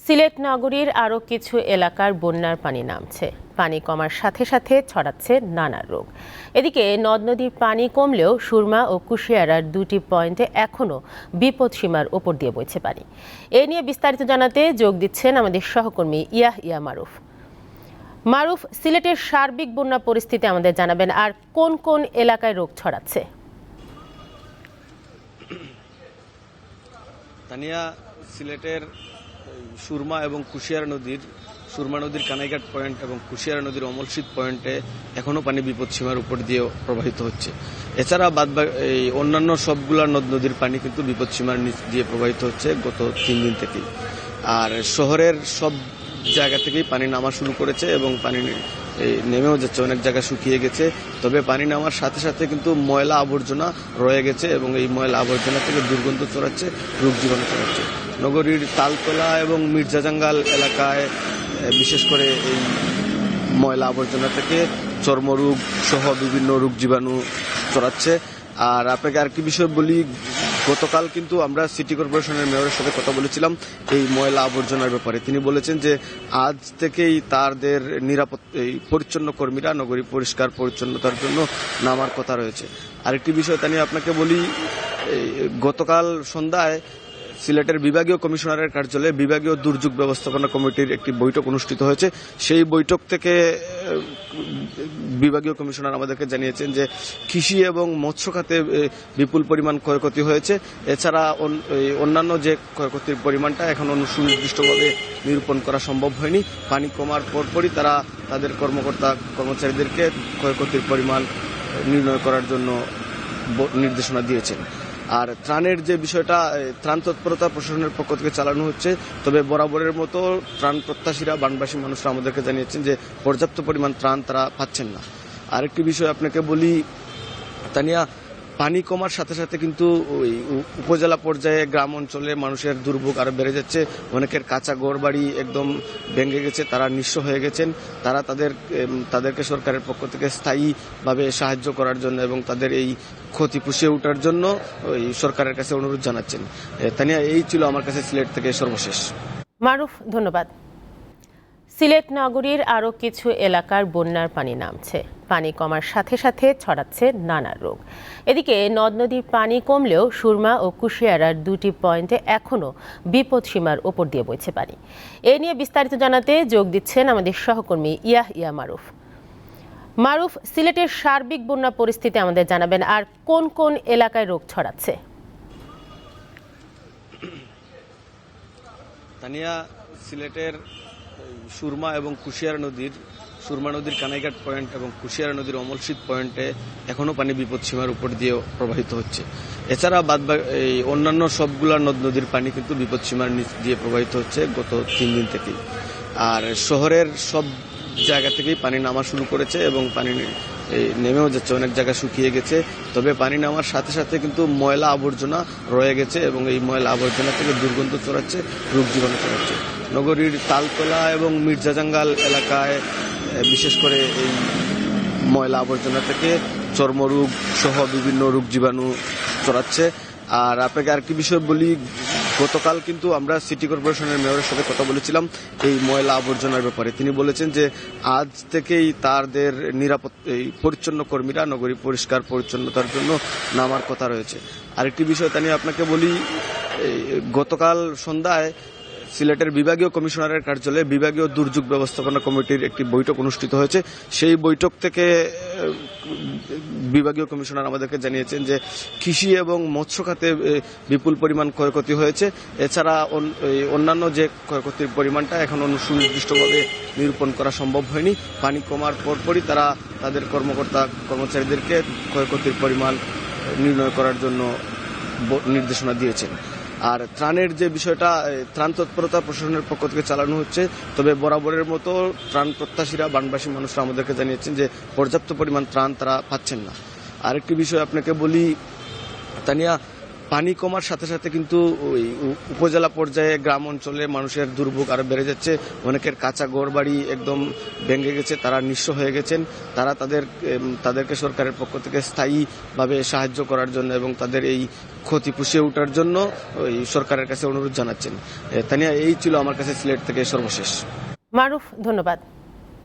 সিলেট নগরীর আরও কিছু এলাকার বন্যার পানি নামছে। পানি কমার সাথে সাথে ছড়াচ্ছে নানা রোগ। এদিকে নদ নদীর পানি কমলেও সুরমা ও কুশিয়ারার দুটি পয়েন্টে এখনও বিপদসীমার ওপর দিয়ে বইছে পানি। এ নিয়ে বিস্তারিত জানাতে যোগ দিচ্ছেন আমাদের সহকর্মী ইয়া মারুফ, সিলেটের সার্বিক বন্যা পরিস্থিতি আমাদের জানাবেন, আর কোন কোন এলাকায় রোগ ছড়াচ্ছে? তানিয়া, সিলেটের সুরমা এবং সুরমা নদীর কানাইঘাট পয়েন্ট এবং কুশিয়ারা নদীর অমলশীত পয়েন্টে এখনও পানি বিপদসীমার উপর দিয়ে প্রবাহিত হচ্ছে। এছাড়া অন্যান্য সবগুলা নদ নদীর পানি কিন্তু বিপদসীমার নিচ দিয়ে প্রবাহিত হচ্ছে গত 3 দিন থেকেই। আর শহরের সব জায়গা থেকেই পানি নামা শুরু করেছে এবং পানি নেমেও যাচ্ছে, অনেক জায়গা শুকিয়ে গেছে। তবে পানি নামার সাথে সাথে কিন্তু ময়লা আবর্জনা রয়ে গেছে এবং এই ময়লা আবর্জনা থেকে দুর্গন্ধ ছড়াচ্ছে, রোগ জীবাণু ছড়াচ্ছে। নগরীর তালতলা এবং মির্জাজাঙ্গাল এলাকায় বিশেষ করে এই ময়লা আবর্জনা থেকে চর্মরোগ সহ বিভিন্ন রোগ জীবাণু ছড়াচ্ছে। আর আপনাকে আর কি বিষয় বলি, গতকাল কিন্তু আমরা সিটি কর্পোরেশনের মেয়রের সাথে কথা বলেছিলাম এই ময়লা আবর্জনার ব্যাপারে। তিনি বলেছেন যে আজ থেকেই তাদের পরিচ্ছন্ন কর্মীরা নগরী পরিষ্কার পরিচ্ছন্নতার জন্য নামার কথা রয়েছে। আরেকটি বিষয় তা নিয়ে আপনাকে বলি, গতকাল সন্ধ্যায় সিলেটের বিভাগীয় কমিশনারের কার্যালয়ে বিভাগীয় দুর্যোগ ব্যবস্থাপনা কমিটির একটি বৈঠক অনুষ্ঠিত হয়েছে। সেই বৈঠক থেকে বিভাগীয় কমিশনার আমাদেরকে জানিয়েছেন যে কৃষি এবং মৎস্য খাতে বিপুল পরিমাণ ক্ষয়ক্ষতি হয়েছে। এছাড়া অন্যান্য যে ক্ষয়ক্ষতির পরিমাণটা এখন সুনির্দিষ্টভাবে নিরূপণ করা সম্ভব হয়নি। পানি কমার পরপরই তারা তাদের কর্মচারীদেরকে ক্ষয়ক্ষতির পরিমাণ নির্ণয় করার জন্য নির্দেশনা দিয়েছেন। আর ত্রাণের যে বিষয়টা, ত্রাণ তৎপরতা প্রশাসনের পক্ষ থেকে চালানো হচ্ছে। তবে বরাবরের মতো ত্রাণ প্রত্যাশীরা, বানবাসী মানুষরা আমাদেরকে জানিয়েছেন যে পর্যাপ্ত পরিমাণ ত্রাণ তারা পাচ্ছেন না। আরেকটি বিষয় আপনাকে বলি, তানিয়া, পানি কমার সাথে সাথে কিন্তু ওই উপজেলা পর্যায়ে গ্রাম অঞ্চলে মানুষের দুর্ভোগ আরো বেড়ে যাচ্ছে। অনেকের কাঁচা ঘরবাড়ি একদম ভেঙে গেছে, তারা নিঃস্ব হয়ে গেছেন। তারা তাদেরকে সরকারের পক্ষ থেকে স্থায়ীভাবে সাহায্য করার জন্য এবং তাদের এই ক্ষতি পুষিয়ে ওঠার জন্য ওই সরকারের কাছে অনুরোধ জানাচ্ছেন। তানিয়া, এই ছিল আমার কাছে সিলেট থেকে সর্বশেষ। মারুফ, ধন্যবাদ। সিলেট নগরীর আরও কিছু এলাকার বন্যার পানি নামছে। পানি কমার সাথে সাথে ছড়াচ্ছে নানা রোগ। এদিকে নদ নদীর পানি কমলেও সুরমা ও কুশিয়ারার দুটি পয়েন্টে এখনও বিপদসীমার ওপর দিয়ে বইছে পানি। এ নিয়ে বিস্তারিত জানাতে যোগ দিচ্ছেন আমাদের সহকর্মী ইয়া মারুফ, সিলেটের সার্বিক বন্যা পরিস্থিতি আমাদের জানাবেন, আর কোন কোন এলাকায় রোগ ছড়াচ্ছে? তানিয়া, সিলেটের সুরমা এবং সুরমা নদীর কানাইঘাট পয়েন্ট এবং কুশিয়ারা নদীর অমলশীত পয়েন্টে এখনও পানি বিপদসীমার উপর দিয়ে প্রবাহিত হচ্ছে। এছাড়া অন্যান্য সবগুলা নদ নদীর পানি কিন্তু বিপদসীমার নিচ দিয়ে প্রবাহিত হচ্ছে গত 3 দিন থেকেই। আর শহরের সব জায়গা থেকেই পানি নামা শুরু করেছে এবং পানি নেমেও যাচ্ছে, অনেক জায়গা শুকিয়ে গেছে। তবে পানি নামার সাথে সাথে কিন্তু ময়লা আবর্জনা রয়ে গেছে এবং এই ময়লা আবর্জনা থেকে দুর্গন্ধ ছড়াচ্ছে, রোগ জীবাণু ছড়াচ্ছে। নগরীর তালতলা এবং মির্জাজাঙ্গাল এলাকায় বিশেষ করে এই ময়লা আবর্জনা থেকে চর্মরোগ সহ বিভিন্ন রোগ জীবাণু ছড়াচ্ছে। আর আপনাকে আর কি বিষয় বলি, গতকাল কিন্তু আমরা সিটি কর্পোরেশনের মেয়রের সাথে কথা বলেছিলাম এই ময়লা আবর্জনার ব্যাপারে। তিনি বলেছেন যে আজ থেকেই তাদের পরিচ্ছন্ন কর্মীরা নগরী পরিষ্কার পরিচ্ছন্নতার জন্য নামার কথা রয়েছে। আরেকটি বিষয় তা নিয়ে আপনাকে বলি, গতকাল সন্ধ্যায় সিলেটের বিভাগীয় কমিশনারের কার্যালয়ে বিভাগীয় দুর্যোগ ব্যবস্থাপনা কমিটির একটি বৈঠক অনুষ্ঠিত হয়েছে। সেই বৈঠক থেকে বিভাগীয় কমিশনার আমাদেরকে জানিয়েছেন যে কৃষি এবং মৎস্য খাতে বিপুল পরিমাণ ক্ষয়ক্ষতি হয়েছে। এছাড়া অন্যান্য যে ক্ষয়ক্ষতির পরিমাণটা এখন সুনির্দিষ্টভাবে নিরূপণ করা সম্ভব হয়নি। পানি কমার পরপরই তারা তাদের কর্মচারীদেরকে ক্ষয়ক্ষতির পরিমাণ নির্ণয় করার জন্য নির্দেশনা দিয়েছেন। আর ত্রাণের যে বিষয়টা, ত্রাণ তৎপরতা প্রশাসনের পক্ষ থেকে চালানো হচ্ছে। তবে বরাবরের মতো ত্রাণ প্রত্যাশীরা, বানবাসী মানুষরা আমাদেরকে জানিয়েছেন যে পর্যাপ্ত পরিমাণ ত্রাণ তারা পাচ্ছেন না। আরেকটি বিষয় আপনাকে বলি, তানিয়া, পানি কমার সাথে সাথে কিন্তু ওই উপজেলা পর্যায়ে গ্রাম অঞ্চলে মানুষের দুর্ভোগ আরো বেড়ে যাচ্ছে। অনেকের কাঁচা ঘরবাড়ি একদম ভেঙে গেছে, তারা নিঃস্ব হয়ে গেছেন। তারা তাদেরকে সরকারের পক্ষ থেকে স্থায়ীভাবে সাহায্য করার জন্য এবং তাদের এই ক্ষতি পুষিয়ে ওঠার জন্য ওই সরকারের কাছে অনুরোধ জানাচ্ছেন। তানিয়া, এই ছিল আমার কাছে সিলেট থেকে সর্বশেষ। মারুফ, ধন্যবাদ।